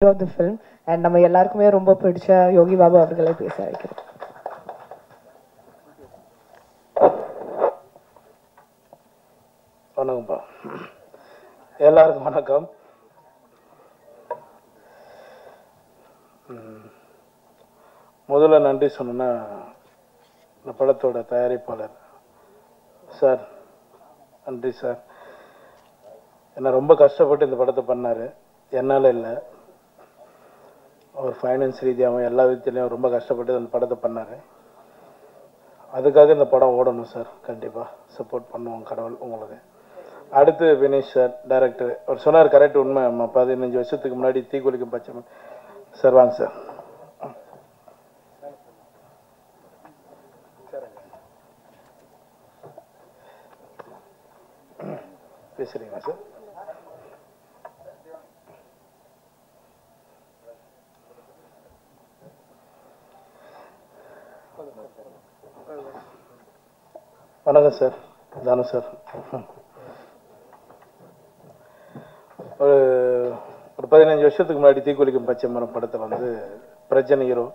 of the film and நம்ம எல்லாருக்குமே ரொம்ப பிடிச்ச யோகி பாபு அவர்களை பேச வைக்கிறோம். வணக்கம்ப்பா, எல்லாருக்கும் வணக்கம். முதல்ல நன்றி சொன்னா இந்த படத்தோட தயாரிப்பாளர் சார், நன்றி சார். என்ன ரொம்ப கஷ்டப்பட்டு இந்த படத்தை பண்ணார், என்னால் இல்லை. அவர் ஃபைனான்ஸ் ரீதியாகவும் எல்லா விதத்துலேயும் ரொம்ப கஷ்டப்பட்டு அந்த படத்தை பண்ணார். அதுக்காக இந்த படம் ஓடணும் சார், கண்டிப்பாக சப்போர்ட் பண்ணுவோம் கடவுள் உங்களுக்கு. அடுத்து வினேஷ் சார் டைரக்டர், அவர் சொன்னார் கரெக்ட், உண்மை. 15 வருஷத்துக்கு முன்னாடி தீக்குளிக்கும் பச்சை சார். வாங்க சார். பேசுறீங்களா சார்? வணக்கம் சார், தானு சார். ஒரு 15 வருஷத்துக்கு முன்னாடி தீக்குளிக்கும் பச்சை மரம் படத்தில் வந்து பிரஜன் ஹீரோ.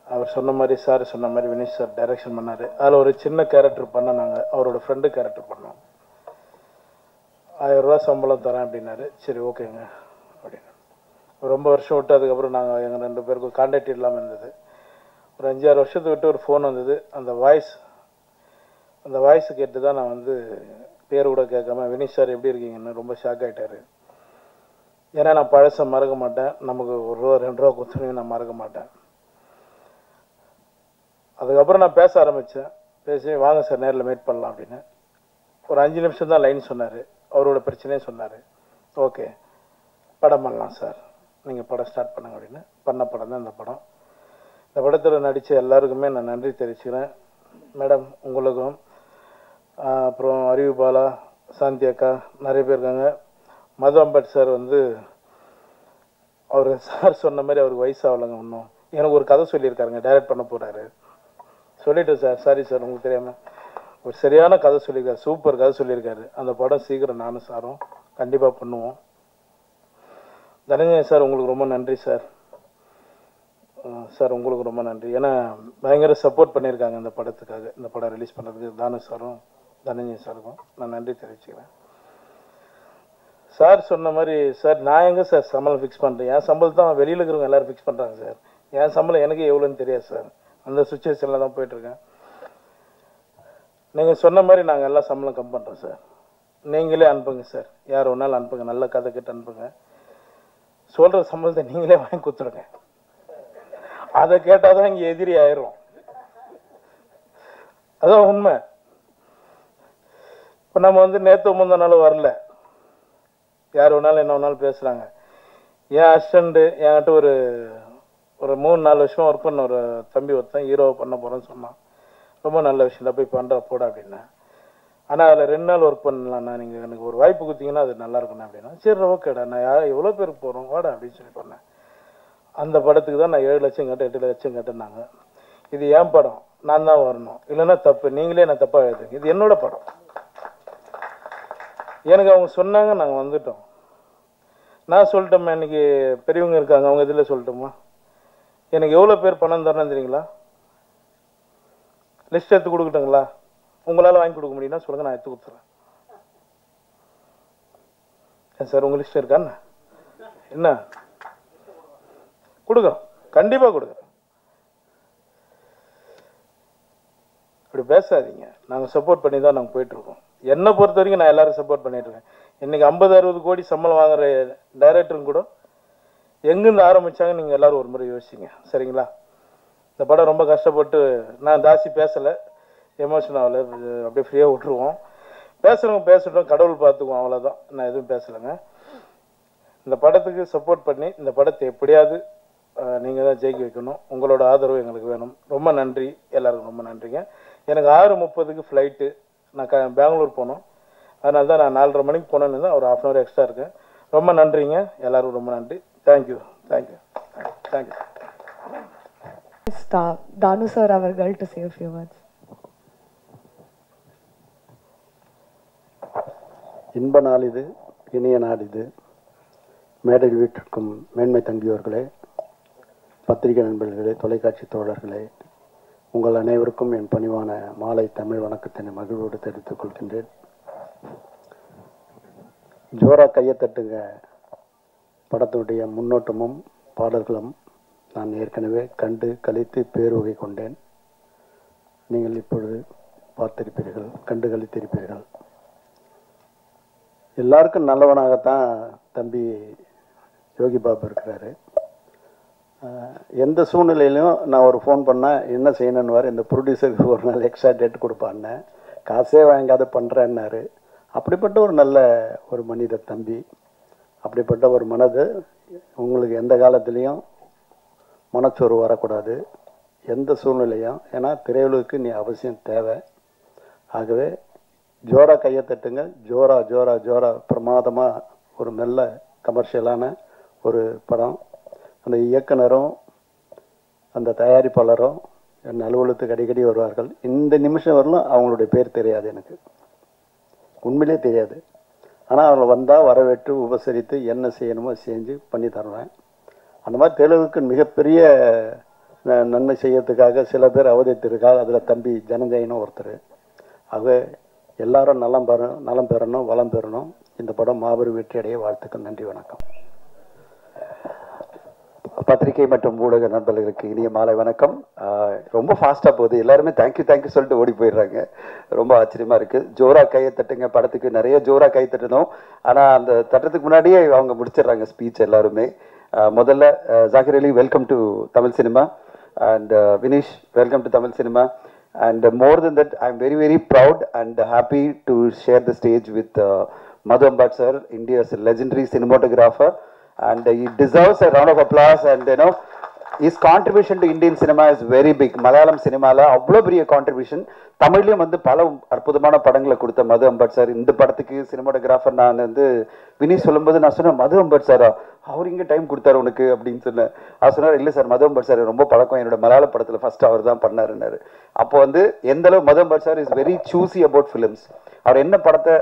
அவர் சொன்ன மாதிரி, சார் சொன்ன மாதிரி வினேஷ் சார் டைரக்ஷன் பண்ணார். அதில் ஒரு சின்ன கேரக்டர் பண்ண, நாங்கள் அவரோட ஃப்ரெண்டு கேரக்டர் பண்ணோம். 1000 ரூபா சம்பளம் தரேன் அப்படின்னாரு. சரி ஓகேங்க அப்படின்னு ரொம்ப வருஷம் விட்டு அதுக்கப்புறம் நாங்கள் எங்கள் 2 பேருக்கும் கான்டாக்ட் இல்லாமல் இருந்தது. ஒரு 5-6 வருஷத்தை விட்டு ஒரு ஃபோன் வந்தது. அந்த வாய்ஸ் கேட்டு தான் நான் வந்து பேர் கூட கேட்காம வினீஷ் சார் எப்படி இருக்கீங்கன்னு ரொம்ப ஷாக் ஆகிட்டார். ஏன்னா நான் பழசை மறக்க மாட்டேன், நமக்கு 1 ரூபா 2 ரூபா கொடுத்துருங்க, நான் மறக்க மாட்டேன். அதுக்கப்புறம் நான் பேச ஆரம்பித்தேன். பேசி வாங்க சார் நேரில் மீட் பண்ணலாம் அப்படின்னு. ஒரு 5 நிமிஷம் தான் லைன் சொன்னார், அவரோட பிரச்சனையும் சொன்னார். ஓகே படம் பண்ணலாம் சார், நீங்கள் படம் ஸ்டார்ட் பண்ணுங்க அப்படின்னு. பண்ண படம் தான் இந்த படம். இந்த படத்தில் நடித்த எல்லாருக்குமே நான் நன்றி தெரிவிச்சுக்கிறேன். மேடம் உங்களுக்கும், அப்புறம் அறிவு பாலா, சாந்தி அக்கா, நிறைய பேர் இருக்காங்க. மது அம்பட் சார் வந்து அவர் சார் சொன்ன மாதிரி அவருக்கு வயசாகலைங்க இன்னும். எனக்கு ஒரு கதை சொல்லியிருக்காருங்க, டைரக்ட் பண்ண போகிறாரு. சொல்லிட்டேன் சார், சாரி சார் உங்களுக்கு தெரியாமல். ஒரு சரியான கதை சொல்லியிருக்காரு, சூப்பர் கதை சொல்லியிருக்காரு. அந்த படம் சீக்கிரம் நானும் சாரும் கண்டிப்பாக பண்ணுவோம். தனஞ்சயன் சார் உங்களுக்கு ரொம்ப நன்றி சார். சார் உங்களுக்கு ரொம்ப நன்றி. ஏன்னா பயங்கர சப்போர்ட் பண்ணியிருக்காங்க இந்த படத்துக்காக. இந்த படம் ரிலீஸ் பண்ணுறதுக்கு தானு சாரும் தனஞ்சயன் சாருக்கும் நான் நன்றி தெரிவிச்சுக்கிறேன். சார் சொன்ன மாதிரி, சார் நான் எங்கே சார் சம்பளம் ஃபிக்ஸ் பண்ணுறேன்? என் சம்பளம் தான் வெளியில் இருக்கிறவங்க எல்லோரும் ஃபிக்ஸ் பண்ணுறாங்க சார். என் சம்பளம் எனக்கு எவ்வளோன்னு தெரியாது சார். அந்த சுச்சுவேஷனில் தான் போயிட்டுருக்கேன். நீங்கள் சொன்ன மாதிரி நாங்கள் எல்லாம் சம்பளம் கம் பண்ணுறோம் சார். நீங்களே அனுப்புங்க சார், யார் ஒன்றாலும் அனுப்புங்க, நல்ல கதை கிட்ட அனுப்புங்க. சொல்கிற சம்பளத்தை நீங்களே வாங்கி கொடுத்துருங்க. அதை கேட்டால் தான் இங்கே எதிரி ஆயிரும். அதான் உண்மை. இப்போ நம்ம வந்து நேற்று முந்தினாலும் வரல, யார் வேணாலும் என்ன வேணாலும் பேசுகிறாங்க. என் அசிஸ்டண்ட்டு என்கிட்ட ஒரு 3-4 வருஷமாக ஒர்க் பண்ண ஒரு தம்பி ஒருத்தன் ஹீரோவை பண்ண போகிறேன்னு சொன்னான். ரொம்ப நல்ல விஷயம், போய் பண்ணுற போட அப்படின்னா. ஆனால் அதில் 2 நாள் ஒர்க் பண்ணலாம்ண்ணா, நீங்கள் எனக்கு ஒரு வாய்ப்பு கொடுத்தீங்கன்னா அது நல்லா இருக்குண்ணா அப்படின்னா. சரி ஓகேடா, நான் எவ்வளோ பேருக்கு போகிறோம் வாடா அப்படின்னு சொல்லி பண்ணேன். அந்த படத்துக்கு தான் நான் 7 லட்சம் கேட்டேன், 8 லட்சம் கேட்டேன்னாங்க. இது என் படம், நான் தான் வரணும், இல்லைன்னா தப்பு, நீங்களே நான் தப்பாக எழுதுங்க, இது என்னோட படம். எனக்கு அவங்க சொன்னாங்க, நாங்கள் வந்துட்டோம். நான் சொல்லிட்டோம்மா, இன்னைக்கு பெரியவங்க இருக்காங்க, அவங்க இதில் சொல்லட்டுமா? எனக்கு எவ்வளோ பேர் பணம் தரணும் தெரியுங்களா? லிஸ்ட் எடுத்து கொடுக்கட்டுங்களா? உங்களால் வாங்கி கொடுக்க முடியும்னா சொல்லுங்கள், நான் எடுத்து கொடுத்துறேன். ஏன் சார் உங்கள் லிஸ்ட் இருக்கான்னு என்ன கொடுக்குறோம், கண்டிப்பாக கொடுக்குறோம். அப்படி பேசாதீங்க, நாங்கள் சப்போர்ட் பண்ணி தான் நாங்கள் போயிட்டுருக்கோம். என்னை பொறுத்த வரைக்கும் நான் எல்லாரும் சப்போர்ட் பண்ணிட்டுருக்கேன். இன்றைக்கி 50-60 கோடி சம்பளம் வாங்குற டைரக்டரும் கூட எங்கேருந்து ஆரம்பித்தாங்க நீங்கள் எல்லோரும் ஒரு முறை யோசிச்சிங்க, சரிங்களா? இந்த படம் ரொம்ப கஷ்டப்பட்டு, நான் ஜாஸ்தி பேசலை, எமோஷன் ஆகலை, அப்படியே ஃப்ரீயாக விட்டுருவோம். பேசுகிறவங்க பேசட்டும், கடவுள் பார்த்துக்குவோம், அவ்வளோதான். நான் எதுவும் பேசலைங்க. இந்த படத்துக்கு சப்போர்ட் பண்ணி இந்த படத்தை எப்படியாவது நீங்கள் தான் ஜெயிக்க வைக்கணும். உங்களோட ஆதரவு எங்களுக்கு வேணும். ரொம்ப நன்றி, எல்லாருக்கும் ரொம்ப நன்றிங்க. எனக்கு 6:30க்கு ஃப்ளைட்டு, நான் பெங்களூர் போகணும். அதனால தான் நான் 4:30 மணிக்கு போனேன்னு தான் ஒரு 1/2 hour எக்ஸ்ட்ரா இருக்கேன். ரொம்ப நன்றிங்க, எல்லாருக்கும் ரொம்ப நன்றி. Thank you thank you thank you. தானு சார் அவர்கள் to say a few words. இன்ப நாள் இது, இனிய நாள் இது. மேடையில் வீட்டிற்கும் மேன்மை தங்கியோர்களே, பத்திரிகை நண்பர்களே, தொலைக்காட்சி தோழர்களே, உங்கள் அனைவருக்கும் என் பணிவான மாலை தமிழ் வணக்கத்தினை மகிழ்வோடு தெரிவித்துக் கொள்கின்றேன். ஜோரா கையை தட்டுங்க படத்துடைய முன்னோட்டமும் பாடல்களும் நான் ஏற்கனவே கண்டு கழித்து பேருவகை கொண்டேன். நீங்கள் இப்பொழுது பார்த்திருப்பீர்கள், கண்டு கழித்திருப்பீர்கள். எல்லாருக்கும் நல்லவனாகத்தான் தம்பி யோகி பாபு இருக்கிறாரு. எந்த சூழ்நிலையிலும் நான் ஒரு ஃபோன் பண்ணால் என்ன செய்யணுன்னு இந்த ப்ரொடியூசருக்கு ஒரு நாள் எக்ஸ்ட்ரா டேட் கொடுப்பான்னு, காசே வாங்காத பண்ணுறேன்னாரு. அப்படிப்பட்ட ஒரு நல்ல ஒரு மனிதர் தம்பி. அப்படிப்பட்ட ஒரு மனது உங்களுக்கு எந்த காலத்துலேயும் மனச்சோர்வு வரக்கூடாது, எந்த சூழ்நிலையும். ஏன்னா திரையுலகுக்கு நீ அவசியம் தேவை. ஆகவே ஜோரா கையை தட்டுங்க. ஜோரா ஜோரா ஜோரா பிரமாதமாக ஒரு நல்ல கமர்ஷியலான ஒரு படம். அந்த இயக்குனரும் அந்த தயாரிப்பாளரும் என் அலுவலகத்துக்கு அடிக்கடி வருவார்கள். இந்த நிமிஷம் வரலும் அவங்களுடைய பேர் தெரியாது, எனக்கு உண்மையிலே தெரியாது. ஆனால் அவங்க வந்தால் வரவேற்று உபசரித்து என்ன செய்யணுமோ செஞ்சு பண்ணி தருவேன். அந்த மாதிரி தெலுங்குக்கு மிகப்பெரிய நன்மை செய்யறதுக்காக சில பேர் அவதரித்திருக்காங்க. அதில் தம்பி ஜனஞ்சயனும் ஒருத்தர். ஆகவே எல்லாரும் நலம் பெறணும், வளம் பெறணும். இந்த படம் மாபெரும் வெற்றி அடைய வாழ்த்துக்கள். நன்றி, வணக்கம். பத்திரிகை மற்றும் ஊடக நண்பர்களுக்கு இனிய மாலை வணக்கம். ரொம்ப ஃபாஸ்ட்டாக போகுது, எல்லாருமே தேங்க்யூ சொல்லிட்டு ஓடி போயிடுறாங்க. ரொம்ப ஆச்சரியமாக இருக்குது. ஜோரா கையை தட்டுங்க படத்துக்கு நிறைய ஜோரா கை தட்டணும். ஆனால் அந்த தட்டத்துக்கு முன்னாடியே அவங்க முடிச்சிடுறாங்க ஸ்பீச் எல்லாருமே. முதல்ல Zakir Ali, welcome to Tamil cinema. And Vinish, welcome to Tamil cinema. And more than that, I'm very, very proud and happy to share the stage with Madhu Ambat sir, India's legendary cinematographer. And he deserves a round of applause. And you know, his contribution to Indian cinema is very big. Malayalam cinema la avlo periya contribution. தமிழ்லயும் பல அற்புதமான படங்களை கொடுத்த மது Ambat sir. இந்த படத்துக்கு cinematographer நான் வினிஷ் சொல்லும்போது நான் சொன்னேன், மது அம்பட் சாரா, அவர் இங்கே டைம் கொடுத்தாரு உனக்கு அப்படின்னு சொன்னேன். அவர் சொன்னார், இல்லை சார், மது அம்பட் சார் ரொம்ப பழக்கம், என்னோட மலையாள படத்தில் ஃபர்ஸ்ட் அவர் தான் பண்ணாருன்னாரு. அப்போ எந்த அளவு Madhu Ambat sir is very choosy about films. அவர் என்ன படத்தை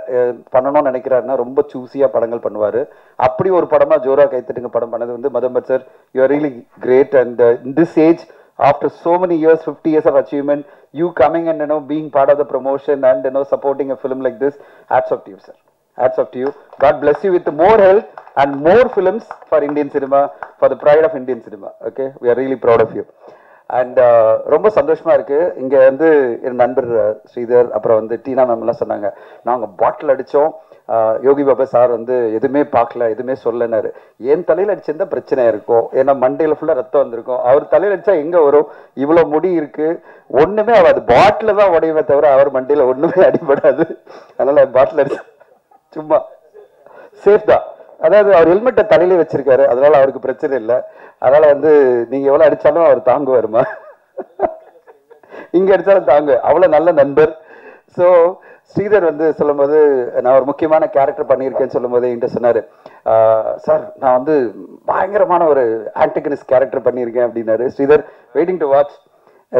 பண்ணணும்னு நினைக்கிறாருன்னா ரொம்ப சூஸியாக படங்கள் பண்ணுவார். அப்படி ஒரு படமாக ஜோரா கைத்தட்டுங்க படம் பண்ணது Madhu Ambat sir. You are really great. And in this age, after so many years, 50 years of achievement, you coming and being part of the promotion and supporting a film like this, hats off to you, sir. Hats off to you. God bless you with more health and more films for Indian cinema, for the pride of Indian cinema. Okay, we are really proud of you. And ரொம்ப சந்தோஷமா இருக்கு. இங்க என் நண்பர் ஸ்ரீதர், அப்புறம் டீனா ma'am எல்லாம் சொன்னாங்க, நாங்க பாட்டில் அடிச்சோம், யோகி Baba sir எதுவுமே பார்க்கல, எதுவுமே சொல்லனாரு. என் தலையில அடிச்சிருந்தா பிரச்சனை இருக்கும், ஏன்னா மண்டையில ஃபுல்லா ரத்தம் வந்திருக்கும். அவர் தலையில அடிச்சா எங்க வரும்? இவ்வளவு முடி இருக்கு, ஒண்ணுமே ஆகாது. பாட்டில தான் உடையவே தவிர அவர் மண்டையில ஒண்ணுமே அடிபடாது. அதனால பாட்டில் அடிச்சா சும்மா சேஃப் தான். அதாவது அவர் ஹெல்மெட்டை தலையிலே வச்சிருக்காரு, அதனால அவருக்கு பிரச்சனை இல்லை. அதனால நீங்க எவ்வளவு அடிச்சாலும் அவர் தாங்க வருமா? இங்க அடிச்சாலும் தாங்க, அவ்வளவு நல்ல நண்பர். ஸோ ஸ்ரீதர் சொல்லும் போது, நான் ஒரு முக்கியமான கேரக்டர் பண்ணியிருக்கேன்னு சொல்லும் போது என்கிட்ட சொன்னாரு, சார் நான் பயங்கரமான ஒரு ஆன்டகனிஸ்ட் கேரக்டர் பண்ணியிருக்கேன் அப்படின்னாரு. Sridhar, waiting to watch.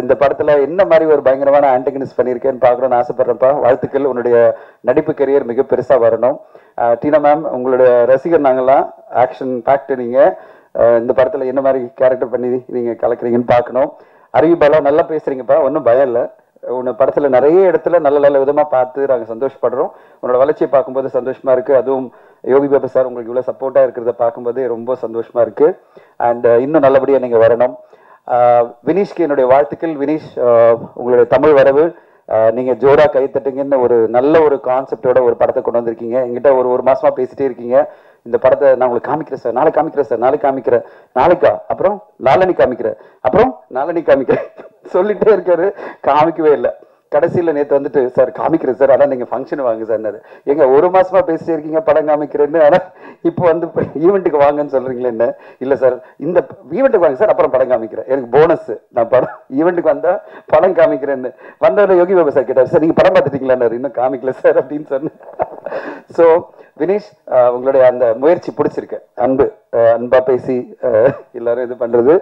இந்த படத்துல என்ன மாதிரி ஒரு பயங்கரமான ஆன்டகனிஸ்ட் பண்ணியிருக்கேன்னு பார்க்கணும்னு ஆசைப்படுறேன்ப்பா. வாழ்த்துக்கள், உன்னுடைய நடிப்பு கரியர் மிக பெருசா வரணும். டீனா மேம், உங்களுடைய ரசிகர் நாங்கெல்லாம். ஆக்ஷன் பேக்ட் நீங்க. இந்த படத்துல என்ன மாதிரி கேரக்டர் பண்ணி நீங்க கலக்குறீங்கன்னு பார்க்கணும். அறிவிப்பாலா, நல்லா பேசுறீங்கப்பா, ஒன்றும் பயம் இல்லை. உன்னை படத்துல நிறைய இடத்துல நல்ல நல்ல விதமா பார்த்து நாங்கள் சந்தோஷப்படுறோம். உன்னோட வளர்ச்சியை பார்க்கும்போது சந்தோஷமா இருக்கு. அதுவும் யோகி பாபா சார் உங்களுக்கு இவ்வளவு சப்போர்ட்டா இருக்கிறத பார்க்கும்போது ரொம்ப சந்தோஷமா இருக்கு. அண்ட் இன்னும் நல்லபடியா நீங்க வரணும். வினிஷ்க்கு என்னுடைய வாழ்த்துக்கள். வினிஷ், உங்களுடைய தமிழ் வரவு, நீங்க ஜோரா கை தட்டுங்கன்னு ஒரு நல்ல ஒரு கான்செப்டோட ஒரு படத்தை கொண்டு வந்திருக்கீங்க. எங்கிட்ட ஒரு மாசமா பேசிட்டே இருக்கீங்க, இந்த படத்தை நான் உங்களுக்கு காமிக்கிறேன் சார், நாளைக்கு காமிக்கிறேன் சார், நாளைக்கு காமிக்கிறேன், நாளைக்கா, அப்புறம் நாளனி காமிக்கிறேன், அப்புறம் நாளனி காமிக்கிறேன் சொல்லிட்டே இருக்காரு, காமிக்கவே இல்லை. கடைசியில் நேற்று சார் காமிக்கிறேன் சார், ஆனால் நீங்கள் ஃபங்க்ஷன் வாங்க சார். எங்க ஒரு மாசமா பேசிட்டே இருக்கீங்க படம் காமிக்கிறேன்னு, ஆனால் இப்போ ஈவெண்ட்டுக்கு வாங்கன்னு சொல்றீங்களே என்ன? இல்லை சார், இந்த ஈவெண்ட்டுக்கு வாங்க சார், அப்புறம் படம் காமிக்கிறேன், எனக்கு போனஸ், நான் படம் ஈவெண்ட்டுக்கு வந்தா படம் காமிக்கிறேன்னு. வந்தவரை யோகி பாபா சார் கேட்டார், சார் நீங்க படம் பார்த்துட்டீங்களான்னாரு. இன்னும் காமிக்கல சார் அப்படின்னு சொன்னேன். ஸோ வினிஷ், உங்களுடைய அந்த முயற்சி பிடிச்சிருக்கு. அன்பா பேசி எல்லாரும் இது பண்றது.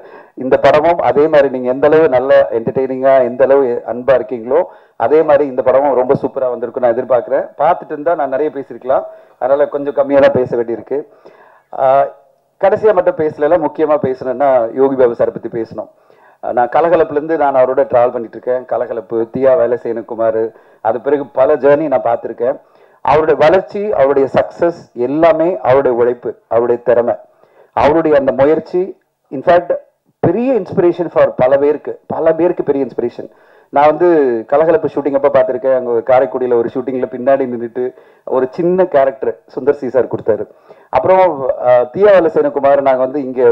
இந்த படமும் அதே மாதிரி நீங்க எந்த அளவு நல்ல என்டர்டெய்னிங்கா, எந்த அளவு அன்பா இருக்கீங்களோ அதே மாதிரி இந்த படமும் ரொம்ப சூப்பரா வந்திருக்கும் நான் எதிர்பார்க்கிறேன். பார்த்துட்டு இருந்தா நான் நிறைய பேசியிருக்கலாம், அதனால கொஞ்சம் கம்மியா தான் பேச வேண்டியிருக்கு. கடைசியாக மட்டும் பேசல, முக்கியமாக பேசணுன்னா யோகி பாபு சாரை பற்றி பேசணும். நான் கலகலப்புலேருந்து நான் அவரோட ட்ராவல் பண்ணிட்டு இருக்கேன். கலகலப்பு, தியா வேலைசேனகுமார், அது பிறகு பல ஜேர்னி நான் பார்த்துருக்கேன். அவருடைய வளர்ச்சி, அவருடைய சக்ஸஸ் எல்லாமே அவருடைய உழைப்பு, அவருடைய திறமை, அவருடைய அந்த முயற்சி. இன்ஃபேக்ட் பெரிய இன்ஸ்பிரேஷன் ஃபார் பல பேருக்கு பெரிய இன்ஸ்பிரேஷன். நான் வந்து கலகலப்பு ஷூட்டிங் அப்போ பார்த்துருக்கேன். அங்கே காரைக்குடியில் ஒரு ஷூட்டிங்கில் பின்னாடி நின்றுட்டு ஒரு சின்ன கேரக்டர் சுந்தர் சி சார் கொடுத்தாரு. அப்புறம் தியா வேலைசேனகுமார் நாங்கள் வந்து இங்கே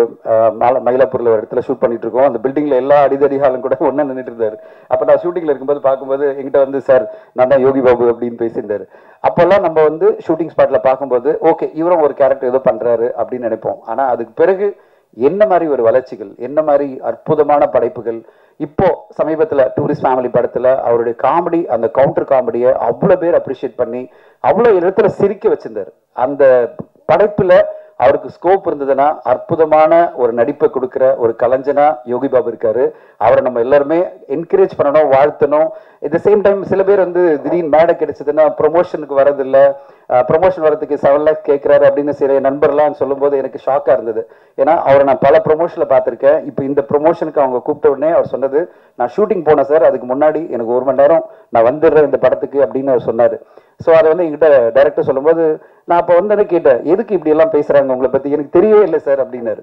மயிலாப்பூரில் ஒரு இடத்துல ஷூட் பண்ணிட்டு இருக்கோம். அந்த பில்டிங்கில் எல்லா அடிதடிகாலும் கூட ஒன்றா நின்றுட்டு இருந்தார். அப்போ நான் ஷூட்டிங்கில் இருக்கும்போது பார்க்கும்போது எங்கிட்ட வந்து சார் நான் தான் யோகி பாபு அப்படின்னு பேசியிருந்தார். அப்போல்லாம் நம்ம வந்து ஷூட்டிங் ஸ்பாட்டில் பார்க்கும்போது ஓகே இவரும் ஒரு கேரக்டர் ஏதோ பண்ணுறாரு அப்படின்னு நினைப்போம். ஆனால் அதுக்கு பிறகு என்ன மாதிரி ஒரு வளர்ச்சிகள், என்ன மாதிரி அற்புதமான படைப்புகள். இப்போ சமீபத்தில் டூரிஸ்ட் ஃபேமிலி படத்தில் அவருடைய காமெடி, அந்த கவுண்டர் காமெடியை அவ்வளோ பேர் அப்ரிஷியேட் பண்ணி அவ்வளோ இடத்துல சிரிக்க வச்சிருந்தார். அந்த படைப்புல அவருக்கு ஸ்கோப் இருந்ததுன்னா அற்புதமான ஒரு நடிப்பை கொடுக்குற ஒரு கலைஞனா யோகி பாபு இருக்காரு. அவரை நம்ம எல்லாருமே என்கரேஜ் பண்ணணும், வாழ்த்தணும். அட் த சேம் டைம் சில பேர் வந்து திடீர்னு மேடை கிடைச்சதுன்னா ப்ரொமோஷனுக்கு வரதில்லை, ப்ரொமோஷன் வரதுக்கு 7 lakhs கேட்குறாரு அப்படின்னு சில நண்பர்லாம் சொல்லும்போது எனக்கு ஷாக்காக இருந்தது. ஏன்னா அவரை நான் பல ப்ரொமோஷனில் பார்த்துருக்கேன். இப்போ இந்த ப்ரொமோஷனுக்கு அவங்க கூப்பிட்ட உடனே அவர் சொன்னது, நான் ஷூட்டிங் போனேன் சார், அதுக்கு முன்னாடி எனக்கு 1 மணி நேரம் நான் வந்துடுறேன் இந்த படத்துக்கு அப்படின்னு அவர் சொன்னார். ஸோ அதை வந்து என்கிட்ட டைரக்டர் சொல்லும்போது நான் அப்போ வந்து கேட்டேன், எதுக்கு இப்படி எல்லாம் பேசுறாங்க உங்களை பற்றி, எனக்கு தெரியவே இல்லை சார் அப்படின்னாரு.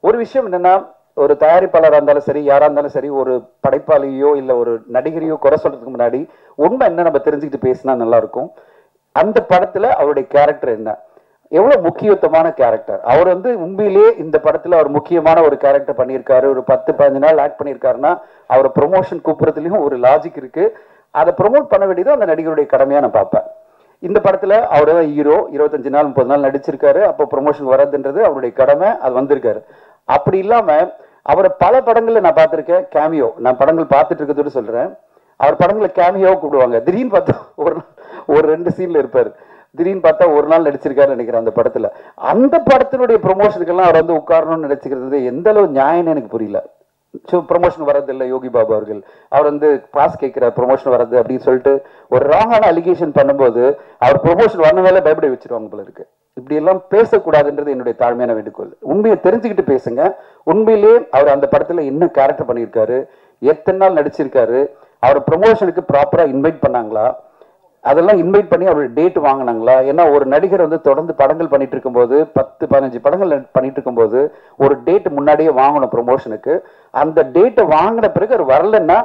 ஒரு விஷயம் என்னன்னா, ஒரு தயாரிப்பாளராக இருந்தாலும் சரி, யாராக இருந்தாலும் சரி, ஒரு படைப்பாளியோ இல்லை ஒரு நடிகரையோ குறை சொல்றதுக்கு முன்னாடி உண்மை என்ன நம்ம தெரிஞ்சுக்கிட்டு பேசினா நல்லா இருக்கும். அந்த படத்துல அவருடைய கேரக்டர் என்ன, எவ்வளவு முக்கியத்துவமான கேரக்டர். அவர் வந்து உண்மையிலேயே இந்த படத்துல அவர் முக்கியமான ஒரு கேரக்டர் பண்ணியிருக்காரு. ஒரு 10-15 நாள் ஆக்ட் பண்ணியிருக்காருன்னா அவரை ப்ரொமோஷன் கூப்பிடுறதுலயும் ஒரு லாஜிக் இருக்கு. அதை ப்ரொமோட் பண்ண வேண்டியது அந்த நடிகருடைய கடமையா நான் பார்ப்பேன். இந்த படத்துல அவர் தான் ஹீரோ, 25 நாள் 30 நாள் நடிச்சிருக்காரு. அப்போ ப்ரொமோஷன் வர்றதுன்றது அவருடைய கடமை, அது வந்திருக்காரு. அப்படி இல்லாம அவரை பல படங்கள்ல நான் பார்த்திருக்கேன். கேமியோ, நான் படங்கள் பார்த்துட்டு இருக்கிறதோட சொல்றேன், அவர் படங்களை கேமியோ கூப்பிடுவாங்க. திடீர்னு பார்த்தா ஒரு 2 சீன்ல இருப்பாரு. திடீர்னு பார்த்தா ஒரு நாள் நடிச்சிருக்காரு நினைக்கிறேன் அந்த படத்துல. அந்த படத்தினுடைய ப்ரொமோஷனுக்கெல்லாம் அவர் வந்து உட்காரணும்னு நினைச்சுக்கிறது எந்த அளவு நியாயம்னு எனக்கு புரியல. ப்ரொமோஷன் வரதில்லை யோகி பாபு அவர்கள், அவர் வந்து பாஸ் கேட்கிறார் ப்ரொமோஷன் வர்றது அப்படின்னு சொல்லிட்டு ஒரு ராங்கான அலிகேஷன் பண்ணும்போது அவர் ப்ரொமோஷன் வந்த வேலை பயப்பட வச்சிருவாங்க போல இருக்கு. இப்படி எல்லாம் பேசக்கூடாதுன்றது என்னுடைய தாழ்மையான வேண்டுகோள். உண்மையை தெரிஞ்சுக்கிட்டு பேசுங்க. உண்மையிலேயே அவர் அந்த படத்துல என்ன கேரக்டர் பண்ணியிருக்காரு, எத்தனை நாள் நடிச்சிருக்காரு, அவர் ப்ரொமோஷனுக்கு ப்ராப்பரா இன்வைட் பண்ணாங்களா, அதெல்லாம் இன்வைட் பண்ணி அவருடைய டேட் வாங்கினாங்களா. ஏன்னா ஒரு நடிகர் வந்து தொடர்ந்து படங்கள் பண்ணிட்டு இருக்கும்போது 10-15 படங்கள் பண்ணிட்டு இருக்கும்போது ஒரு டேட் முன்னாடியே வாங்கணும் ப்ரொமோஷனுக்கு. அந்த டேட்டை வாங்கின பிறகு அவர் வரலன்னா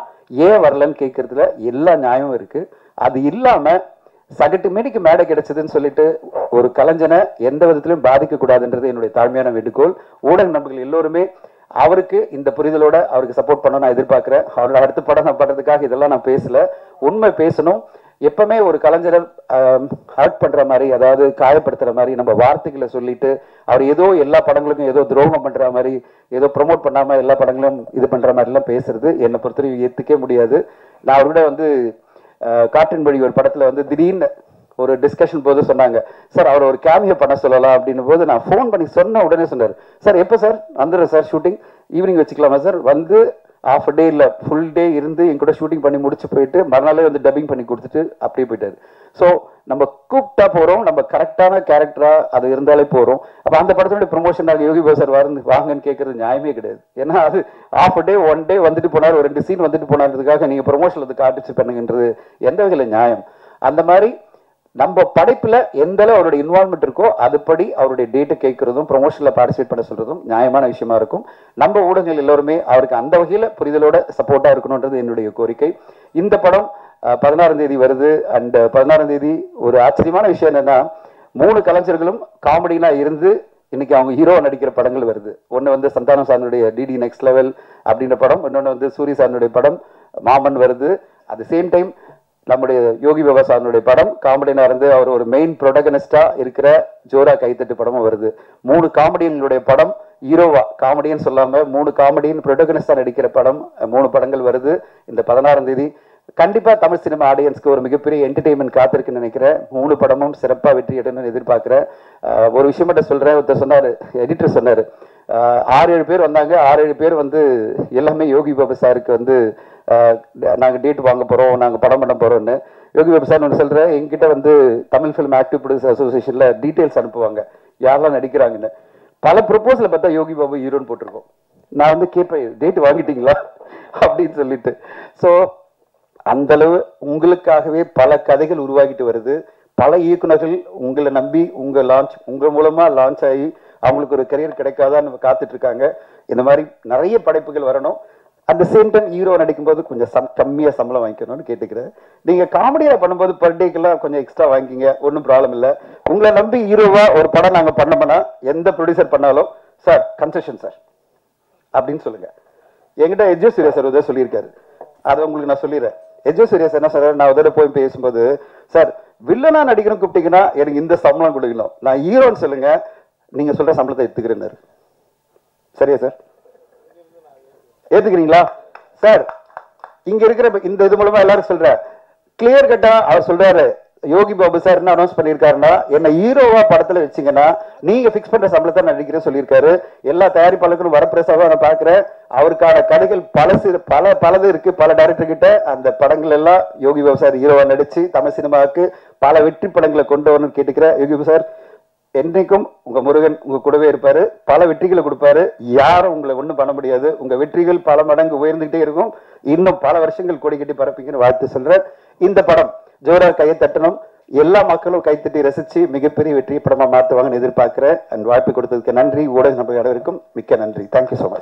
ஏன் வரலன்னு கேட்கறதுல எல்லா நியாயமும் இருக்கு. அது இல்லாம சகட்டு மேடிக்கு மேடை கிடைச்சதுன்னு சொல்லிட்டு ஒரு கலைஞனை எந்த விதத்திலும் பாதிக்க கூடாதுன்றது என்னுடைய தாழ்மையான வேண்டுகோள். ஊடக நண்பர்கள் எல்லோருமே அவருக்கு இந்த புரிதலோட அவருக்கு சப்போர்ட் பண்ண நான் எதிர்பார்க்கிறேன். அவரோட அடுத்த படம் நான் பண்றதுக்காக இதெல்லாம் நான் பேசல, உண்மை பேசணும். எப்பவுமே ஒரு கலைஞரை ஹர்ட் பண்ற மாதிரி, அதாவது காயப்படுத்துற மாதிரி நம்ம வார்த்தைகளை சொல்லிட்டு அவர் ஏதோ எல்லா படங்களுக்கும் ஏதோ துரோகம் பண்ற மாதிரி, ஏதோ ப்ரொமோட் பண்ணாம எல்லா படங்களும் இது பண்ற மாதிரி எல்லாம் பேசுறது என்னை பொறுத்தவரைக்கும் ஏத்துக்கவே முடியாது. நான் அவர்கிட்ட வந்து காற்றின் வழி ஒரு படத்துல வந்து திடீர்னு ஒரு டிஸ்கஷன் போது சொன்னாங்க, சார் அவர் ஒரு கேமியோ பண்ண சொல்லலாம் அப்படின்னு போது நான் ஃபோன் பண்ணி சொன்ன உடனே சொன்னார், சார் எப்போ சார் வந்துடுறேன் சார், ஷூட்டிங் ஈவினிங் வச்சுக்கலாமா சார், வந்து half a day இல்லை ஃபுல் டே இருந்து என் கூட ஷூட்டிங் பண்ணி முடிச்சு போயிட்டு மறுநாளே வந்து டப்பிங் பண்ணி கொடுத்துட்டு அப்படியே போயிட்டாரு. ஸோ நம்ம கூப்பிட்டா போகிறோம், நம்ம கரெக்டான கேரக்டரா அது இருந்தாலே போகிறோம். அப்போ அந்த படத்தினுடைய ப்ரொமோஷனாக யோகி பாபு சார் வாங்கன்னு கேட்கறது நியாயமே கிடையாது. ஏன்னா அது half a day 1 day வந்துட்டு போனார், ஒரு 2 சீன் வந்துட்டு போனான்றதுக்காக நீங்கள் ப்ரொமோஷனில் வந்து காட்டிச்சு பண்ணுங்கன்றது எந்த வகையில் நியாயம்? அந்த மாதிரி நம்ம படைப்புல எந்த அளவு அவருடைய இன்வால்மெண்ட் இருக்கோ அதுபடி அவருடைய டேட்டை கேட்கறதும் ப்ரொமோஷன்ல பார்ட்டிசிபேட் பண்ண சொல்றதும் நியாயமான விஷயமா இருக்கும். நம்ம ஊடகங்கள் எல்லோருமே அவருக்கு அந்த வகையில புரிதலோட சப்போர்ட்டா இருக்கணும்ன்றது என்னுடைய கோரிக்கை. இந்த படம் 16ஆம் தேதி வருது. அண்ட் 16ஆம் தேதி ஒரு ஆச்சரியமான விஷயம் என்னன்னா, 3 கலைஞர்களும் காமெடினா இருந்து இன்னைக்கு அவங்க ஹீரோ நடிக்கிற படங்கள் வருது. ஒன்னு வந்து சந்தானம் சாரனுடைய டிடி நெக்ஸ்ட் லெவல் அப்படின்ற படம், இன்னொன்று வந்து சூரிய சாரனுடைய படம் மாமன் வருது. அட் த சேம் டைம் நம்முடைய யோகி பாபா சாரனுடைய படம் காமெடினா இருந்து அவர் ஒரு மெயின் ப்ரொடகனிஸ்டா இருக்கிற ஜோரா கைத்தட்டு படமும் வருது. 3 காமெடியனுடைய படம் ஹீரோவா, காமெடியன் சொல்லாம 3 காமெடியன் ப்ரொடகனிஸ்டா நடிக்கிற படம் 3 படங்கள் வருது இந்த 16ஆம் தேதி. கண்டிப்பா தமிழ் சினிமா ஆடியன்ஸ்க்கு ஒரு மிகப்பெரிய என்டர்டெயின்மெண்ட் காத்திருக்குன்னு நினைக்கிறேன். 3 படமும் சிறப்பா வெற்றி அடையணும்னு எதிர்பார்க்கிறேன். ஒரு விஷயம் மட்டும் சொல்றேன், ஒருத்தர் சொன்னாரு, எடிட்டர் சொன்னாரு, 6-7 பேர் வந்தாங்க, 6-7 பேர் வந்து எல்லாமே யோகி பாபு சாருக்கு வந்து நாங்கள் டேட் வாங்க போகிறோம், நாங்கள் படம் பண்ண போகிறோம்னு. யோகி பாபு சார் ஒன்று சொல்கிறேன், எங்கிட்ட வந்து தமிழ் ஃபிலிம் ஆக்டிவ் ப்ரொடியூசர் அசோசியேஷனில் டீட்டெயில்ஸ் அனுப்புவாங்க யாரெல்லாம் நடிக்கிறாங்கன்னு. பல ப்ரொபோசலை பார்த்தா யோகி பாபு ஹீரோன்னு போட்டிருக்கோம். நான் வந்து கேட்பேன், டேட் வாங்கிட்டீங்களா அப்படின்னு சொல்லிட்டு. ஸோ அந்த அளவு உங்களுக்காகவே பல கதைகள் உருவாகிட்டு வருது. பல இயக்குநர்கள் உங்களை நம்பி உங்க மூலமா லான்ச் ஆகி அவங்களுக்கு ஒரு கரியர் கிடைக்காதான்னு காத்துட்டு இருக்காங்க. இந்த மாதிரி நிறைய படைப்புகள் வரணும். அந்த சேம் டைம் ஹீரோ நடிக்கும்போது கொஞ்சம் கம்மியா சம்பளம் வாங்கிக்கணும்னு கேட்டுக்கிறேன். நீங்க காமெடியா பண்ணும்போது பர் டேக்கெல்லாம் கொஞ்சம் எக்ஸ்ட்ரா வாங்கிக்கிங்க, ஒன்றும் ப்ராப்ளம் இல்லை. உங்களை நம்பி ஹீரோவா ஒரு படம் நாங்க பண்ணோம்னா எந்த ப்ரொடியூசர் பண்ணாலும் சார் கன்செஷன் சார் அப்படின்னு சொல்லுங்க. என்கிட்ட எஜ்ஜோ சூர்யா சார் உதவி சொல்லியிருக்காரு, அதை உங்களுக்கு நான் சொல்லிடுறேன். எஜ்ஜோ சூர்யா சார் என்ன சார், நான் உதவி போய் பேசும்போது, சார் வில்லனா நடிக்கணும் கூப்பிட்டீங்கன்னா எனக்கு இந்த சம்பளம் கொடுக்கணும், நான் ஹீரோன்னு சொல்லுங்க, நீங்க சொல்ற சம்பளத்தை எடுத்துக்கிறேன். சரியா சார், ஏத்துக்கிறீங்களா சார்? இங்க இருக்கிற இந்த இது மூலமா எல்லாரும் சொல்ற கிளியர் கட்டா அவர் சொல்றாரு, யோகி பாபு சார் என்ன அனௌன்ஸ் பண்ணிருக்காருன்னா, என்ன ஹீரோவா படத்துல வச்சீங்கன்னா நீங்க பிக்ஸ் பண்ற சம்பளத்தை நடிக்கிறேன் சொல்லியிருக்காரு. எல்லா தயாரிப்பாளர்களும் வரப்பிரசாதம் நான் பாக்குறேன். அவருக்கான கதைகள் பலது இருக்கு. பல டைரக்டர் கிட்ட அந்த படங்கள் எல்லாம் யோகி பாபு சார் ஹீரோவா நடிச்சு தமிழ் சினிமாவுக்கு பல வெற்றி படங்களை கொண்டு வரணும்னு கேட்டுக்கிறேன். யோகி பாபு சார் என்றைக்கும் உங்க முருகன் உங்க கூடவே இருப்பாரு, பல வெற்றிகளை கொடுப்பாரு. யாரும் உங்களை ஒண்ணும் பண்ண முடியாது. உங்க வெற்றிகள் பல மடங்கு உயர்ந்துகிட்டே இருக்கும். இன்னும் பல வருஷங்கள் கொடி கட்டி பரப்பிங்கன்னு வாழ்த்து சொல்றேன். இந்த படம் ஜோரா கையை தட்டணும், எல்லா மக்களும் கைத்தட்டி ரசிச்சு மிகப்பெரிய வெற்றி படமா மாத்துவாங்கன்னு எதிர்பார்க்கிறேன். அண்ட் வாய்ப்பு கொடுத்ததுக்கு நன்றி. ஊடக நபர் அனைவருக்கும் மிக்க நன்றி. Thank you so much.